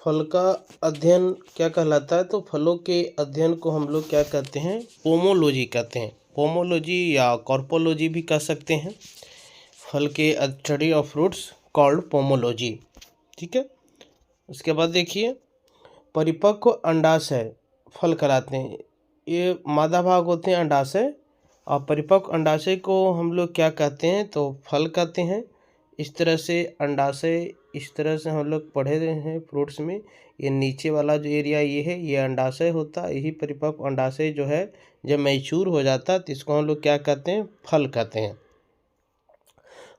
फल का अध्ययन क्या कहलाता है? तो फलों के अध्ययन को हम लोग क्या कहते हैं? पोमोलॉजी कहते हैं। पोमोलॉजी या कॉर्पोलॉजी भी कह सकते हैं। फल के study of fruits called pomology. ठीक है। उसके बाद देखिए, परिपक्व अंडाशय फल कहलाते हैं। ये मादा भाग होते हैं अंडाशय, और परिपक्व अंडाशय को हम लोग क्या कहते हैं? तो फल कहते हैं। इस तरह से अंडाशय, इस तरह से हम लोग पढ़े रहे हैं फ्रूट्स में। ये नीचे वाला जो एरिया ये है, ये अंडाशय होता है। यही परिपक्व अंडाशय जो है जब मैच्योर हो जाता है तो इसको हम लोग क्या कहते हैं? फल कहते हैं।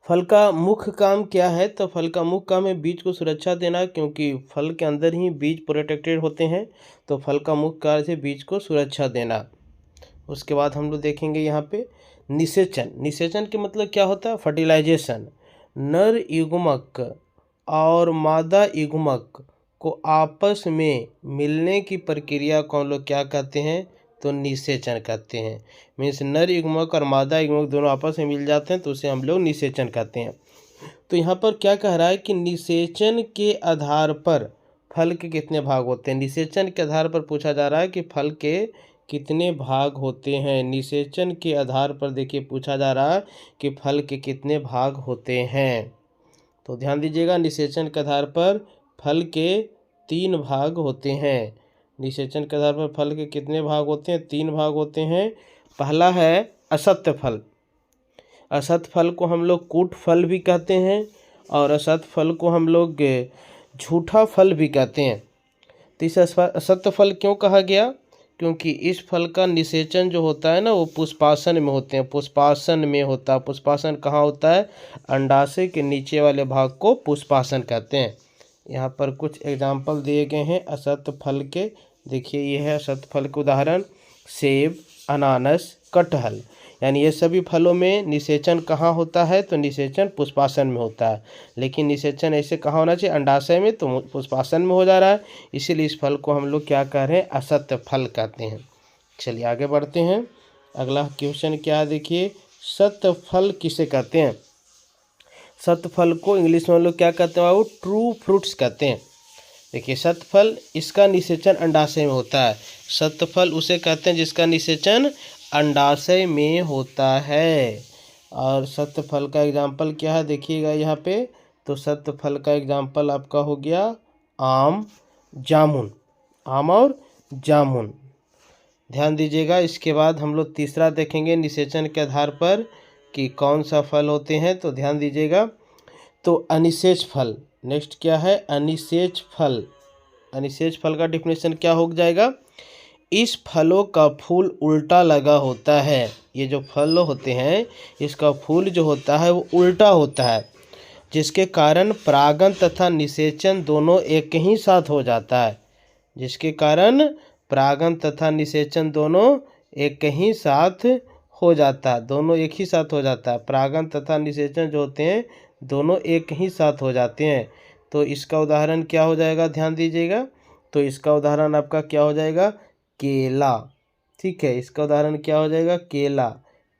फल का मुख्य काम क्या है? तो फल का मुख्य काम है बीज को सुरक्षा देना, क्योंकि फल के अंदर ही बीज प्रोटेक्टेड होते हैं। तो फल का मुख्य कार्य है बीज को सुरक्षा देना। उसके बाद हम लोग देखेंगे यहाँ पे निषेचन। निषेचन के मतलब क्या होता है? फर्टिलाइजेशन। नर युग्मक और मादा युग्मक को आपस में मिलने की प्रक्रिया को हम लोग क्या कहते हैं? तो निषेचन कहते हैं। मीन्स नर युग्मक और मादा युग्मक दोनों आपस में मिल जाते हैं तो उसे हम लोग निषेचन कहते हैं। तो यहाँ पर क्या कह रहा है कि निषेचन के आधार पर फल के कितने भाग होते हैं? निषेचन के आधार पर पूछा जा रहा है कि फल के कितने भाग होते हैं। निषेचन के आधार पर देखिए पूछा जा रहा है कि फल के कितने भाग होते हैं। तो ध्यान दीजिएगा, निषेचन के आधार पर फल के 3 भाग होते हैं। निषेचन के आधार पर फल के कितने भाग होते हैं? 3 भाग होते हैं। पहला है असत्य फल। असत्य फल को हम लोग कूट फल भी कहते हैं, और असत्य फल को हम लोग झूठा फल भी कहते हैं। तो इस असत्य फल क्यों कहा गया? क्योंकि इस फल का निषेचन जो होता है ना, वो पुष्पासन में होते हैं। पुष्पासन में होता है। पुष्पासन कहाँ होता है? अंडाशय के नीचे वाले भाग को पुष्पासन कहते हैं। यहाँ पर कुछ एग्जाम्पल दिए गए हैं असत्य फल के। देखिए, ये है असत्य फल के उदाहरण: सेब, अनानास, कटहल। यानी ये सभी फलों में निषेचन कहाँ होता है? तो निषेचन पुष्पासन में होता है। लेकिन निषेचन ऐसे कहाँ होना चाहिए? अंडाशय में, तो पुष्पासन में हो जा रहा है, इसीलिए इस फल को हम लोग क्या कह रहे हैं? असत्य फल कहते हैं। चलिए आगे बढ़ते हैं। अगला क्वेश्चन क्या है? देखिए, सत्य फल किसे कहते हैं? सत्य फल को इंग्लिश में हम लोग क्या कहते हैं? वो ट्रू फ्रूट्स कहते हैं। देखिए, सत्य फल, इसका निषेचन अंडाशय में होता है। सत्य फल उसे कहते हैं जिसका निषेचन अंडाशय में होता है। और सत्य फल का एग्जाम्पल क्या है? देखिएगा यहाँ पे, तो सत्य फल का एग्जाम्पल आपका हो गया आम, जामुन। आम और जामुन, ध्यान दीजिएगा। इसके बाद हम लोग तीसरा देखेंगे निषेचन के आधार पर कि कौन सा फल होते हैं। तो ध्यान दीजिएगा, तो अनिषेच फल। नेक्स्ट क्या है? अनिषेच फल। अनिषेच फल का डिफिनेशन क्या हो जाएगा? इस फलों का फूल उल्टा लगा होता है। ये जो फल होते हैं, इसका फूल जो होता है वो उल्टा होता है, जिसके कारण परागण तथा निषेचन दोनों एक ही साथ हो जाता है। जिसके कारण परागण तथा निषेचन दोनों एक ही साथ हो जाता है। दोनों एक ही साथ हो जाता है। परागण तथा निषेचन जो होते हैं दोनों एक ही साथ हो जाते हैं। तो इसका उदाहरण क्या हो जाएगा? ध्यान दीजिएगा, तो इसका उदाहरण आपका क्या हो जाएगा? केला। ठीक है, इसका उदाहरण क्या हो जाएगा? केला।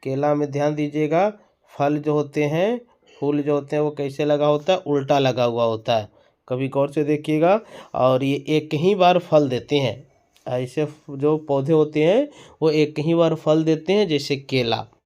केला में ध्यान दीजिएगा, फल जो होते हैं, फूल जो होते हैं वो कैसे लगा होता है? उल्टा लगा हुआ होता है। कभी गौर से देखिएगा। और ये एक ही बार फल देते हैं। ऐसे जो पौधे होते हैं वो एक ही बार फल देते हैं, जैसे केला।